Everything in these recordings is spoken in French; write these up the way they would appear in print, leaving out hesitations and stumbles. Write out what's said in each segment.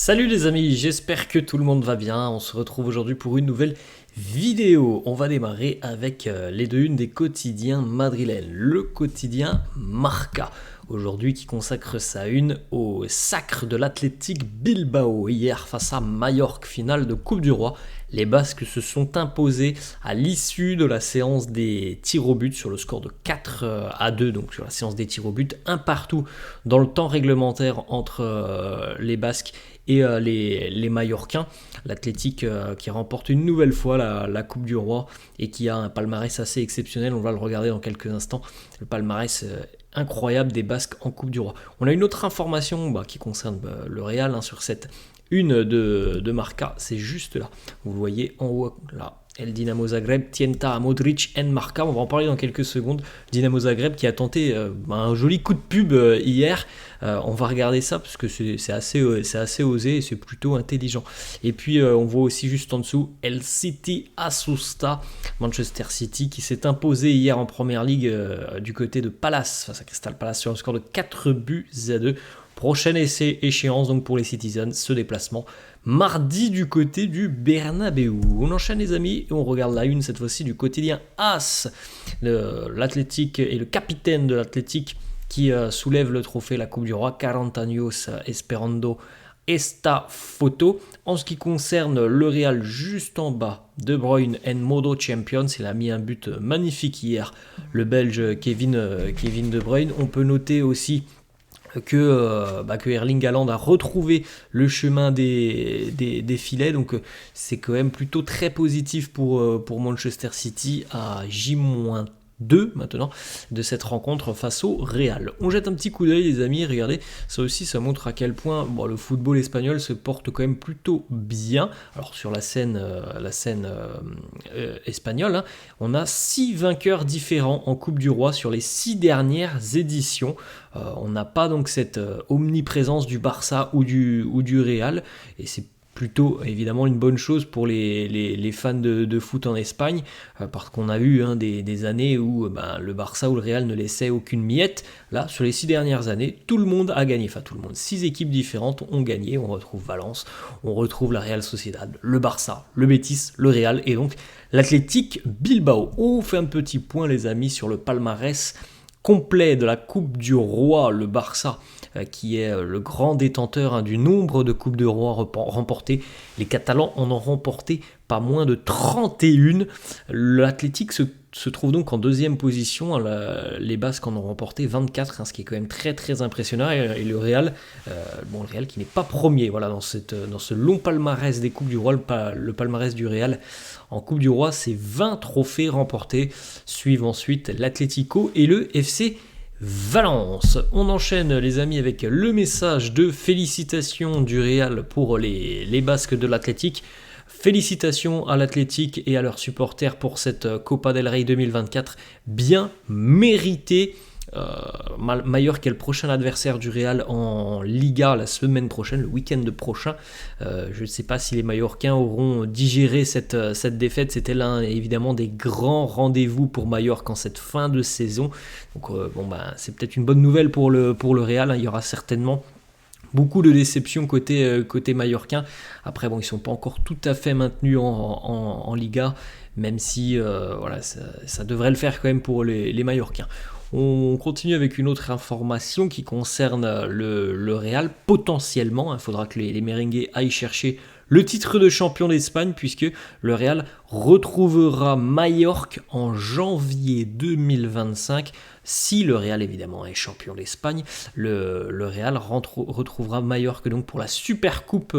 Salut les amis, j'espère que tout le monde va bien. On se retrouve aujourd'hui pour une nouvelle vidéo. On va démarrer avec les deux unes des quotidiens madrilènes. Le quotidien Marca, aujourd'hui qui consacre sa une au sacre de l'Athletic Bilbao. Hier face à Majorque, finale de Coupe du Roi, les Basques se sont imposés à l'issue de la séance des tirs au but sur le score de 4-2, donc sur la séance des tirs au but, un partout dans le temps réglementaire entre les Basques et les Mallorquins. L'Athletic qui remporte une nouvelle fois la Coupe du Roi et qui a un palmarès assez exceptionnel. On va le regarder dans quelques instants. Le palmarès incroyable des Basques en Coupe du Roi. On a une autre information qui concerne le Real sur cette une de Marca. C'est juste là. Vous voyez en haut là. El Dinamo Zagreb tienta a Modric en Marca. On va en parler dans quelques secondes. Dinamo Zagreb qui a tenté un joli coup de pub hier. On va regarder ça parce que c'est assez osé et c'est plutôt intelligent. Et puis on voit aussi juste en dessous El City asusta, Manchester City qui s'est imposé hier en Première Ligue du côté de Palace face à Crystal Palace sur un score de 4-2. Prochaine échéance donc pour les Citizens, ce déplacement mardi du côté du Bernabéu. On enchaîne les amis et on regarde la une cette fois-ci du quotidien AS. L'Athletic et le capitaine de l'Athletic qui soulève le trophée la Coupe du Roi, 40 años esperando esta photo. En ce qui concerne le Real, juste en bas, De Bruyne en modo champions, il a mis un but magnifique hier, le Belge Kevin De Bruyne. On peut noter aussi que Erling Haaland a retrouvé le chemin des filets, donc c'est quand même plutôt très positif pour Manchester City à J-2 maintenant de cette rencontre face au Real. On jette un petit coup d'œil les amis, regardez, ça aussi ça montre à quel point le football espagnol se porte quand même plutôt bien. Alors sur la scène espagnole, on a 6 vainqueurs différents en Coupe du Roi sur les 6 dernières éditions. On n'a pas donc cette omniprésence du Barça ou du Real, et c'est plutôt évidemment une bonne chose pour les fans de foot en Espagne, parce qu'on a eu des années où le Barça ou le Real ne laissaient aucune miette. Là, sur les 6 dernières années, tout le monde a gagné, enfin tout le monde, 6 équipes différentes ont gagné. On retrouve Valence, on retrouve la Real Sociedad, le Barça, le Betis, le Real et donc l'Athletic Bilbao. On fait un petit point les amis sur le palmarès complet de la Coupe du Roi. Le Barça qui est le grand détenteur du nombre de Coupes du Roi remportées. Les Catalans en ont remporté pas moins de 31. L'Athletic se trouve donc en deuxième position. Les Basques en ont remporté 24, ce qui est quand même très très impressionnant. Et le Real, le Real qui n'est pas premier dans ce long palmarès des Coupes du Roi. Le palmarès du Real en Coupe du Roi, c'est 20 trophées remportés. Suivent ensuite l'Atlético et le FC Valence. On enchaîne les amis avec le message de félicitations du Real pour les Basques de l'Athletic. Félicitations à l'Athletic et à leurs supporters pour cette Copa del Rey 2024 bien méritée. Majorque est le prochain adversaire du Real en Liga la semaine prochaine, le week-end prochain. Je ne sais pas si les Mallorquins auront digéré cette défaite. C'était l'un évidemment des grands rendez-vous pour Majorque en cette fin de saison. Donc c'est peut-être une bonne nouvelle pour le Real. Il y aura certainement beaucoup de déceptions côté mallorquin. Après, ils ne sont pas encore tout à fait maintenus en Liga, même si ça devrait le faire quand même pour les Mallorquins. On continue avec une autre information qui concerne le Real. Potentiellement, il faudra que les merengues aillent chercher le titre de champion d'Espagne, puisque le Real retrouvera Majorque en janvier 2025. Si le Real évidemment est champion d'Espagne, le Real retrouvera Majorque donc pour la Super Coupe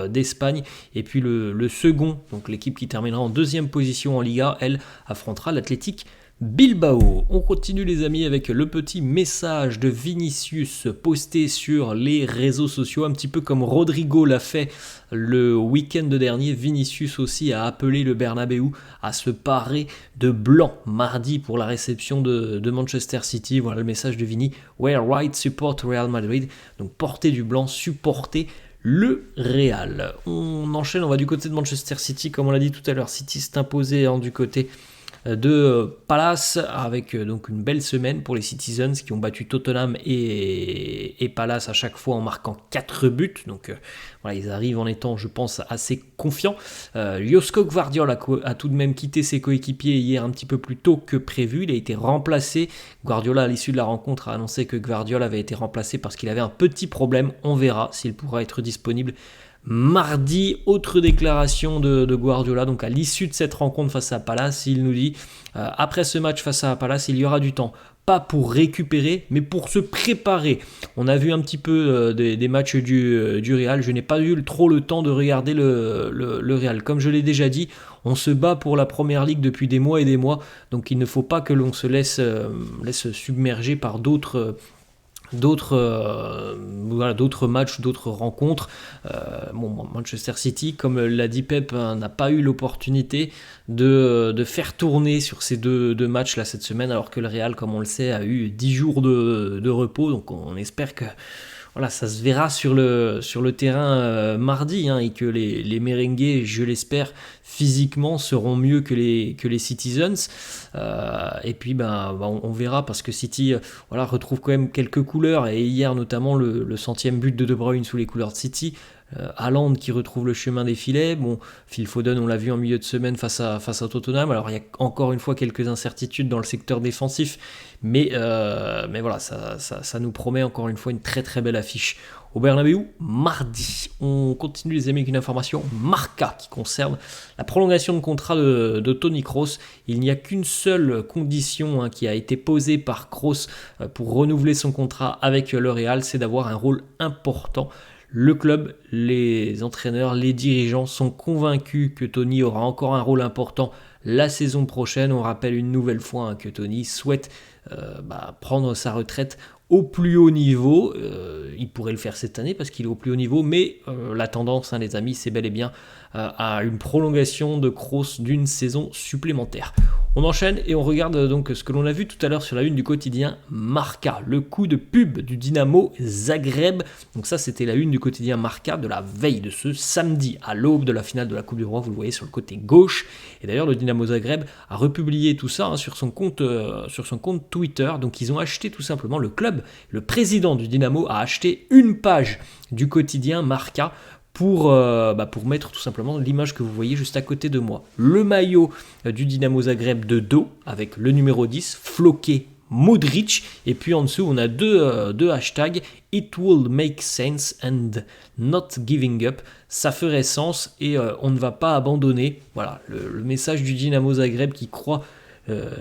d'Espagne. Et puis le second, donc l'équipe qui terminera en deuxième position en Liga, elle affrontera l'Athletic Bilbao. On continue les amis avec le petit message de Vinicius posté sur les réseaux sociaux, un petit peu comme Rodrigo l'a fait le week-end dernier. Vinicius aussi a appelé le Bernabéu à se parer de blanc mardi pour la réception de Manchester City. Voilà le message de Vini. Wear white, support Real Madrid. Donc porter du blanc, supporter le Real. On enchaîne, on va du côté de Manchester City. Comme on l'a dit tout à l'heure, City s'est imposé du côté de Palace, avec donc une belle semaine pour les Citizens qui ont battu Tottenham et Palace à chaque fois en marquant 4 buts. Donc voilà, ils arrivent en étant, je pense, assez confiants. Josko Gvardiol a tout de même quitté ses coéquipiers hier un petit peu plus tôt que prévu. Il a été remplacé. Guardiola, à l'issue de la rencontre, a annoncé que Gvardiol avait été remplacé parce qu'il avait un petit problème. On verra s'il pourra être disponible mardi. Autre déclaration de Guardiola, donc à l'issue de cette rencontre face à Palace, il nous dit après ce match face à Palace, il y aura du temps, pas pour récupérer, mais pour se préparer. On a vu un petit peu des matchs du Real, je n'ai pas eu trop le temps de regarder le Real. Comme je l'ai déjà dit, on se bat pour la première ligue depuis des mois et des mois, donc il ne faut pas que l'on se laisse submerger par d'autres matchs, d'autres rencontres. Manchester City, comme l'a dit Pep, n'a pas eu l'opportunité de faire tourner sur ces deux matchs là cette semaine, alors que le Real, comme on le sait, a eu 10 jours de repos. Donc on espère que voilà, ça se verra sur le terrain mardi, et que les merengues, je l'espère, physiquement seront mieux que les Citizens. Et puis on verra, parce que City retrouve quand même quelques couleurs, et hier notamment le centième but de Bruyne sous les couleurs de City. Haaland qui retrouve le chemin des filets. Phil Foden, on l'a vu en milieu de semaine face à Tottenham. Alors il y a encore une fois quelques incertitudes dans le secteur défensif, mais voilà, ça nous promet encore une fois une très très belle affiche au Bernabéu mardi. On continue les amis avec une information Marca qui concerne la prolongation de contrat de Toni Kroos. Il n'y a qu'une seule condition qui a été posée par Kroos pour renouveler son contrat avec le Real, c'est d'avoir un rôle important. Le club, les entraîneurs, les dirigeants sont convaincus que Toni aura encore un rôle important la saison prochaine. On rappelle une nouvelle fois que Toni souhaite prendre sa retraite au plus haut niveau. Il pourrait le faire cette année parce qu'il est au plus haut niveau, mais la tendance, les amis, c'est bel et bien à une prolongation de Kroos d'une saison supplémentaire. On enchaîne et on regarde donc ce que l'on a vu tout à l'heure sur la une du quotidien Marca, le coup de pub du Dynamo Zagreb. Donc ça, c'était la une du quotidien Marca de la veille de ce samedi à l'aube de la finale de la Coupe du Roi. Vous le voyez sur le côté gauche. Et d'ailleurs, le Dynamo Zagreb a republié tout ça sur son compte Twitter. Donc ils ont acheté tout simplement le club. Le président du Dynamo a acheté une page du quotidien Marca pour mettre tout simplement l'image que vous voyez juste à côté de moi. Le maillot du Dynamo Zagreb de dos avec le numéro 10, floqué Modric, et puis en dessous on a deux hashtags, It will make sense and not giving up. Ça ferait sens et on ne va pas abandonner. Voilà, le message du Dynamo Zagreb qui croit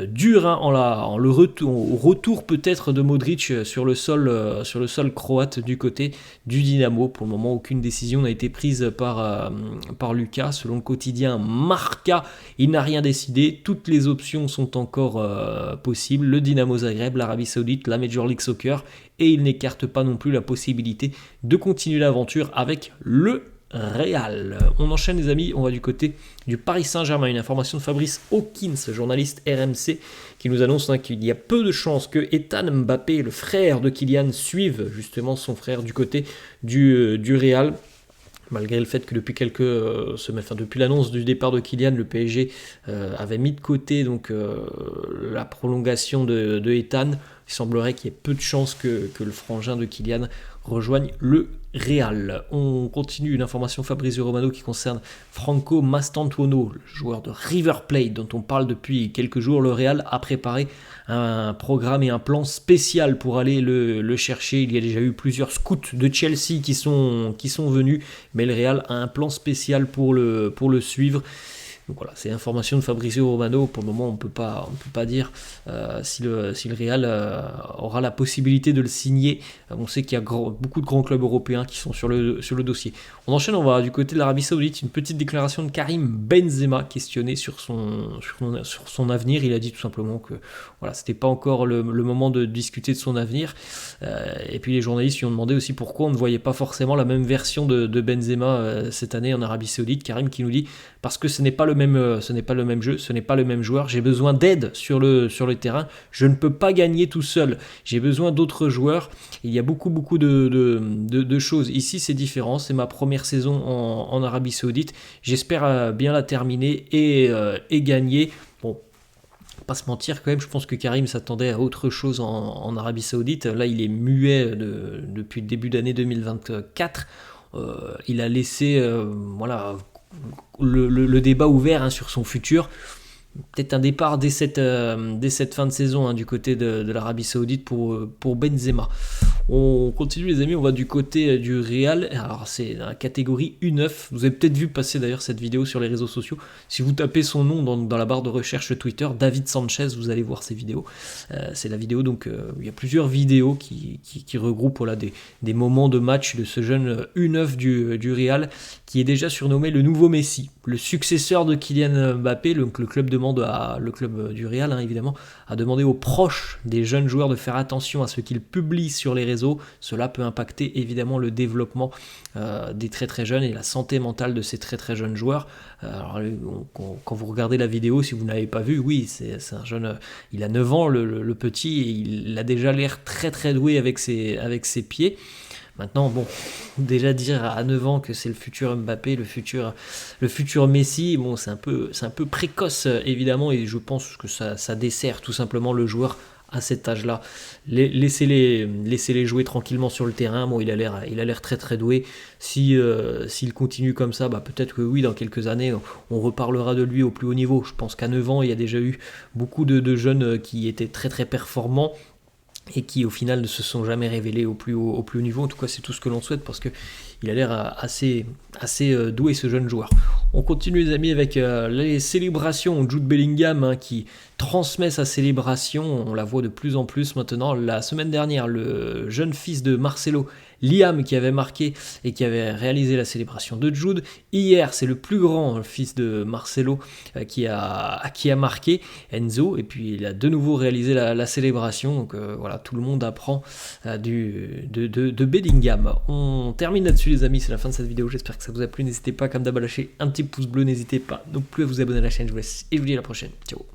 dur au retour peut-être de Modric sur le sol croate du côté du Dynamo. Pour le moment, aucune décision n'a été prise par Lucas. Selon le quotidien Marca, il n'a rien décidé. Toutes les options sont encore possibles. Le Dynamo Zagreb, l'Arabie Saoudite, la Major League Soccer, et il n'écarte pas non plus la possibilité de continuer l'aventure avec le Real. On enchaîne les amis, on va du côté du Paris Saint-Germain. Une information de Fabrice Hawkins, journaliste RMC, qui nous annonce qu'il y a peu de chances que Ethan Mbappé, le frère de Kylian, suive justement son frère du côté du Real. Malgré le fait que depuis quelques semaines, depuis l'annonce du départ de Kylian, le PSG avait mis de côté la prolongation de Ethan. Il semblerait qu'il y ait peu de chances que le frangin de Kylian rejoigne le Real. On continue une information Fabrizio Romano qui concerne Franco Mastantuono, le joueur de River Plate dont on parle depuis quelques jours. Le Real a préparé un programme et un plan spécial pour aller le chercher. Il y a déjà eu plusieurs scouts de Chelsea qui sont venus, mais le Real a un plan spécial pour le suivre. Donc voilà, c'est l'information de Fabrizio Romano. Pour le moment, on ne peut pas dire si le Real aura la possibilité de le signer. On sait qu'il y a beaucoup de grands clubs européens qui sont sur le dossier. On enchaîne, on va du côté de l'Arabie Saoudite. Une petite déclaration de Karim Benzema questionné sur son avenir. Il a dit tout simplement que voilà, c'était pas encore le moment de discuter de son avenir. Et puis les journalistes lui ont demandé aussi pourquoi on ne voyait pas forcément la même version de Benzema cette année en Arabie Saoudite. Karim qui nous dit parce que ce n'est pas le même jeu, ce n'est pas le même joueur. J'ai besoin d'aide sur le terrain. Je ne peux pas gagner tout seul. J'ai besoin d'autres joueurs. Il y a beaucoup de choses. Ici, c'est différent. C'est ma première saison en Arabie Saoudite. J'espère bien la terminer et gagner. Bon. va pas se mentir quand même, je pense que Karim s'attendait à autre chose en Arabie Saoudite. Là, il est muet depuis le début d'année 2024. Il a laissé voilà, le débat ouvert hein, sur son futur. Peut-être un départ dès cette fin de saison hein, du côté de l'Arabie Saoudite pour Benzema. On continue les amis, on va du côté du Real. Alors c'est dans la catégorie U9. Vous avez peut-être vu passer d'ailleurs cette vidéo sur les réseaux sociaux. Si vous tapez son nom dans la barre de recherche Twitter, David Sanchez, vous allez voir ces vidéos. C'est la vidéo donc il y a plusieurs vidéos qui regroupent voilà, des moments de match de ce jeune U9 du Real qui est déjà surnommé le nouveau Messi, le successeur de Kylian Mbappé. Donc le club le club du Real hein, évidemment a demandé aux proches des jeunes joueurs de faire attention à ce qu'ils publient sur les réseaux. Cela peut impacter évidemment le développement des très très jeunes et la santé mentale de ces très très jeunes joueurs. Alors, quand vous regardez la vidéo, si vous n'avez pas vu, oui, c'est un jeune, il a 9 ans le petit et il a déjà l'air très très doué avec ses pieds. Maintenant, bon, déjà dire à 9 ans que c'est le futur Mbappé, le futur Messi, bon, c'est un peu précoce évidemment, et je pense que ça dessert tout simplement le joueur à cet âge-là. Laissez-les jouer tranquillement sur le terrain. Bon, il a l'air très très doué. S'il continue comme ça, bah, peut-être que oui, dans quelques années, on reparlera de lui au plus haut niveau. Je pense qu'à 9 ans, il y a déjà eu beaucoup de jeunes qui étaient très très performants et qui au final ne se sont jamais révélés au plus haut niveau. En tout cas, c'est tout ce que l'on souhaite parce qu'il a l'air assez doué ce jeune joueur. On continue les amis avec les célébrations. Jude Bellingham hein, qui transmet sa célébration, on la voit de plus en plus maintenant. La semaine dernière, le jeune fils de Marcelo, Liam, qui avait marqué et qui avait réalisé la célébration de Jude. Hier, c'est le plus grand fils de Marcelo qui a marqué, Enzo, et puis il a de nouveau réalisé la célébration. Donc voilà, tout le monde apprend de Bellingham. On termine là-dessus les amis, c'est la fin de cette vidéo. J'espère que ça vous a plu. N'hésitez pas comme d'hab à lâcher un petit pouce bleu. N'hésitez pas non plus à vous abonner à la chaîne. Je vous laisse et je vous dis à la prochaine. Ciao.